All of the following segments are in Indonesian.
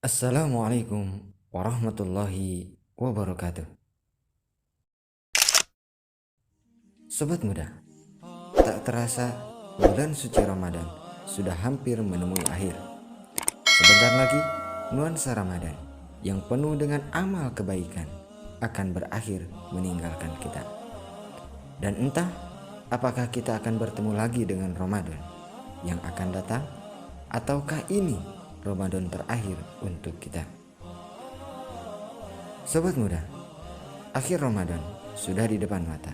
Assalamualaikum warahmatullahi wabarakatuh. Sobat muda, tak terasa bulan suci Ramadan sudah hampir menemui akhir. Sebentar lagi nuansa Ramadan yang penuh dengan amal kebaikan akan berakhir meninggalkan kita. Dan entah apakah kita akan bertemu lagi dengan Ramadan yang akan datang, ataukah ini Ramadan terakhir untuk kita. Sobat muda, akhir Ramadan sudah di depan mata.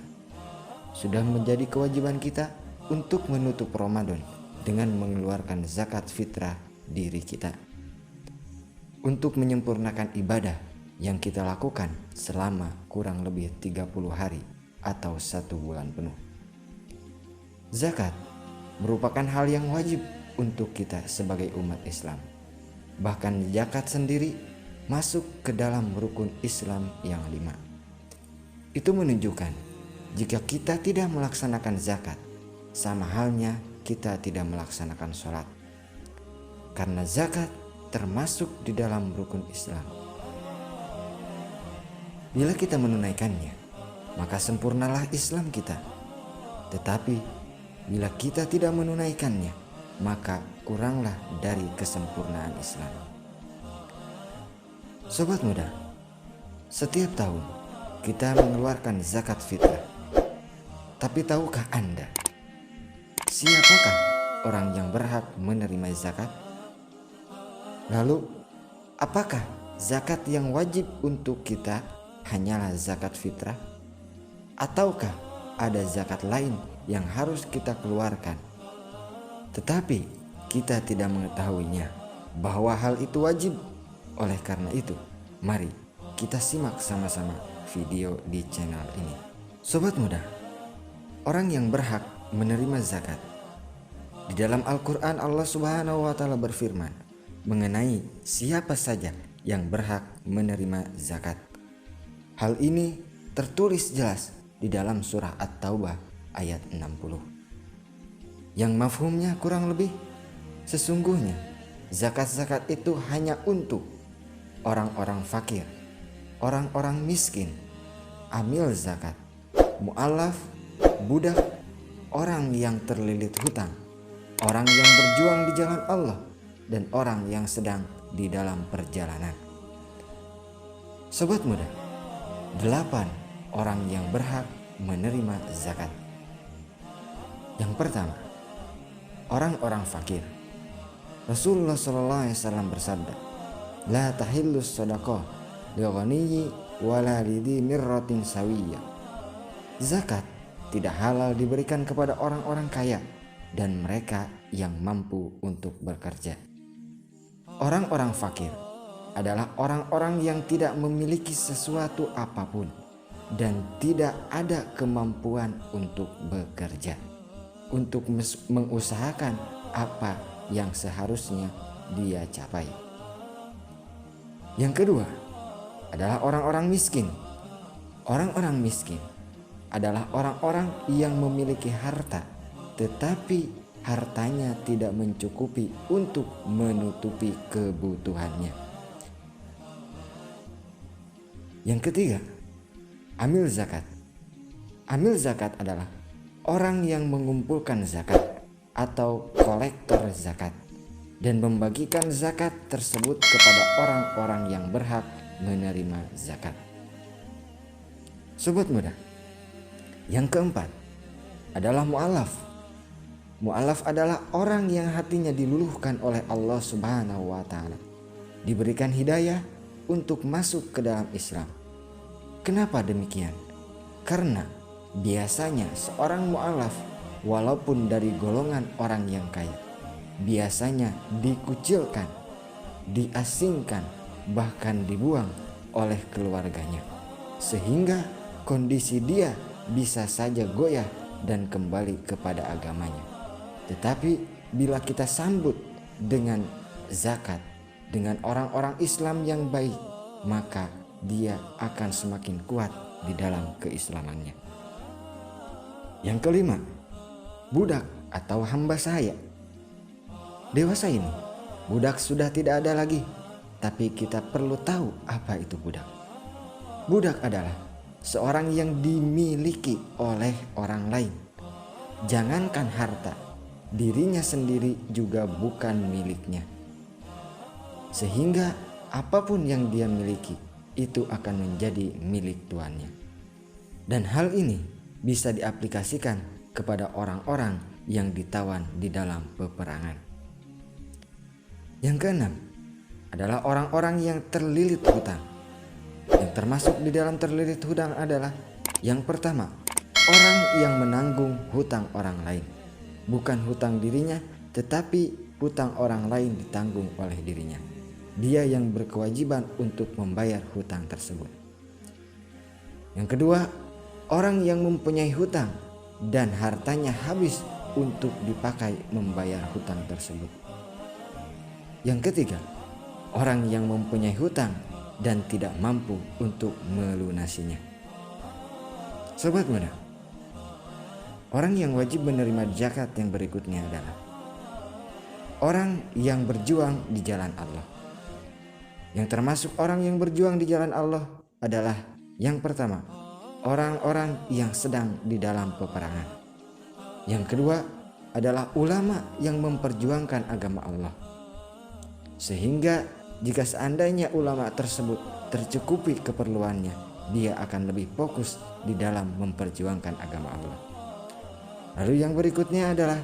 Sudah menjadi kewajiban kita untuk menutup Ramadan dengan mengeluarkan zakat fitrah diri kita, untuk menyempurnakan ibadah yang kita lakukan selama kurang lebih 30 hari atau 1 bulan penuh. Zakat merupakan hal yang wajib untuk kita sebagai umat Islam. Bahkan zakat sendiri masuk ke dalam rukun Islam yang 5. Itu menunjukkan jika kita tidak melaksanakan zakat, sama halnya kita tidak melaksanakan sholat. Karena zakat termasuk di dalam rukun Islam. Bila kita menunaikannya, maka sempurnalah Islam kita. Tetapi bila kita tidak menunaikannya, maka kuranglah dari kesempurnaan Islam. Sobat muda, setiap tahun kita mengeluarkan zakat fitrah. Tapi tahukah Anda, siapakah orang yang berhak menerima zakat? Lalu, apakah zakat yang wajib untuk kita hanyalah zakat fitrah? Ataukah ada zakat lain yang harus kita keluarkan? Tetapi kita tidak mengetahuinya bahwa hal itu wajib. Oleh karena itu, mari kita simak sama-sama video di channel ini. Sobat muda, orang yang berhak menerima zakat. Di dalam Al-Quran Allah Subhanahu wa Ta'ala berfirman mengenai siapa saja yang berhak menerima zakat. Hal ini tertulis jelas di dalam surah At-Taubah ayat 60. Yang mafhumnya kurang lebih, sesungguhnya zakat-zakat itu hanya untuk orang-orang fakir, orang-orang miskin, amil zakat, mu'alaf, budak, orang yang terlilit hutang, orang yang berjuang di jalan Allah, dan orang yang sedang di dalam perjalanan. Sobat muda, 8 orang yang berhak menerima zakat. Yang pertama, orang-orang fakir. Rasulullah SAW bersabda, "La tahillus shadaqah li ghaniyyi wala lidhi mirratin sawiyya." Zakat tidak halal diberikan kepada orang-orang kaya dan mereka yang mampu untuk bekerja. Orang-orang fakir adalah orang-orang yang tidak memiliki sesuatu apapun dan tidak ada kemampuan untuk bekerja, untuk mengusahakan apa yang seharusnya dia capai. Yang kedua adalah orang-orang miskin. Orang-orang miskin adalah orang-orang yang memiliki harta, tetapi hartanya tidak mencukupi untuk menutupi kebutuhannya. Yang ketiga, amil zakat. Amil zakat adalah orang yang mengumpulkan zakat atau kolektor zakat dan membagikan zakat tersebut kepada orang-orang yang berhak menerima zakat. Sobat muda, yang keempat adalah mu'alaf. Mu'alaf adalah orang yang hatinya diluluhkan oleh Allah Subhanahu wa Ta'ala, diberikan hidayah untuk masuk ke dalam Islam. Kenapa demikian? Karena biasanya seorang mu'alaf, walaupun dari golongan orang yang kaya, biasanya dikucilkan, diasingkan, bahkan dibuang oleh keluarganya, sehingga kondisi dia bisa saja goyah dan kembali kepada agamanya. Tetapi bila kita sambut dengan zakat, dengan orang-orang Islam yang baik, maka dia akan semakin kuat di dalam keislamannya. Yang kelima, budak atau hamba sahaya. Dewasa ini, budak sudah tidak ada lagi. tapi kita perlu tahu apa itu budak. Budak adalah seorang yang dimiliki oleh orang lain. Jangankan harta, dirinya sendiri juga bukan miliknya. Sehingga apapun yang dia miliki itu akan menjadi milik tuannya. Dan hal ini bisa diaplikasikan kepada orang-orang yang ditawan di dalam peperangan. Yang keenam adalah orang-orang yang terlilit hutang. Yang termasuk di dalam terlilit hutang adalah yang pertama, orang yang menanggung hutang orang lain. Bukan hutang dirinya, tetapi hutang orang lain ditanggung oleh dirinya. Dia yang berkewajiban untuk membayar hutang tersebut. Yang kedua, orang yang mempunyai hutang dan hartanya habis untuk dipakai membayar hutang tersebut. Yang ketiga, orang yang mempunyai hutang dan tidak mampu untuk melunasinya. Sobat muda, orang yang wajib menerima zakat yang berikutnya adalah orang yang berjuang di jalan Allah. Yang termasuk orang yang berjuang di jalan Allah adalah yang pertama, orang-orang yang sedang di dalam peperangan. Yang kedua adalah ulama yang memperjuangkan agama Allah. Sehingga jika seandainya ulama tersebut tercukupi keperluannya, dia akan lebih fokus di dalam memperjuangkan agama Allah. Lalu yang berikutnya adalah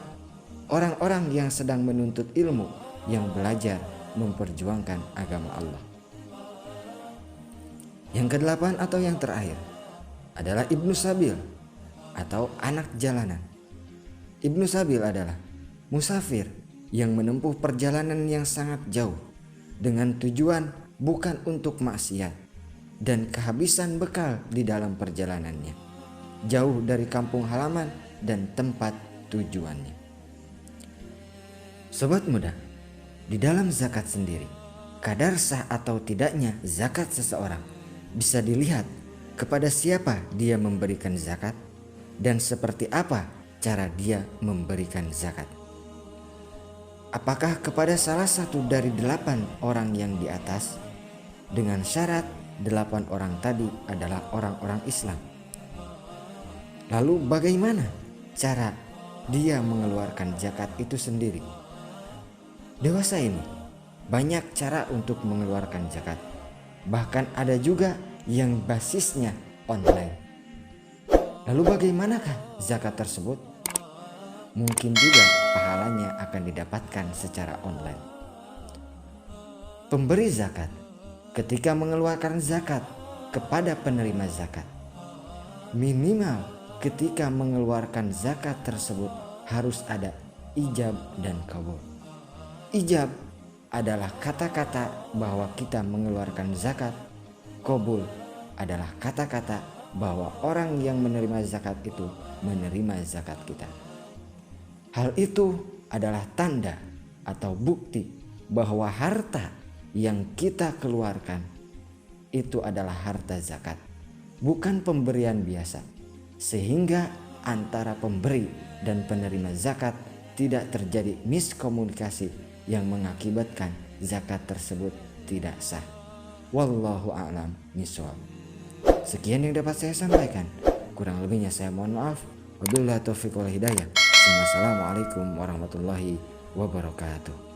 orang-orang yang sedang menuntut ilmu, yang belajar memperjuangkan agama Allah. Yang kedelapan atau yang terakhir adalah Ibnu Sabil atau anak jalanan. Ibnu Sabil adalah musafir yang menempuh perjalanan yang sangat jauh dengan tujuan bukan untuk maksiat dan kehabisan bekal di dalam perjalanannya, jauh dari kampung halaman dan tempat tujuannya. Sobat muda, di dalam zakat sendiri, kadar sah atau tidaknya zakat seseorang bisa dilihat kepada siapa dia memberikan zakat dan seperti apa cara dia memberikan zakat. Apakah kepada salah satu dari 8 orang yang di atas, dengan syarat 8 orang tadi adalah orang-orang Islam? Lalu bagaimana cara dia mengeluarkan zakat itu sendiri? Dewasa ini banyak cara untuk mengeluarkan zakat. Bahkan ada juga yang basisnya online. Lalu bagaimanakah zakat tersebut? Mungkin juga pahalanya akan didapatkan secara online. Pemberi zakat ketika mengeluarkan zakat kepada penerima zakat, minimal ketika mengeluarkan zakat tersebut harus ada ijab dan kabul. Ijab adalah kata-kata bahwa kita mengeluarkan zakat. Kabul adalah kata-kata bahwa orang yang menerima zakat itu menerima zakat kita. Hal itu adalah tanda atau bukti bahwa harta yang kita keluarkan itu adalah harta zakat, bukan pemberian biasa. Sehingga antara pemberi dan penerima zakat tidak terjadi miskomunikasi yang mengakibatkan zakat tersebut tidak sah. Wallahu a'lam bishawab. Sekian yang dapat saya sampaikan. Kurang lebihnya saya mohon maaf. Wabillahi taufiq wal hidayah. Wassalamualaikum warahmatullahi wabarakatuh.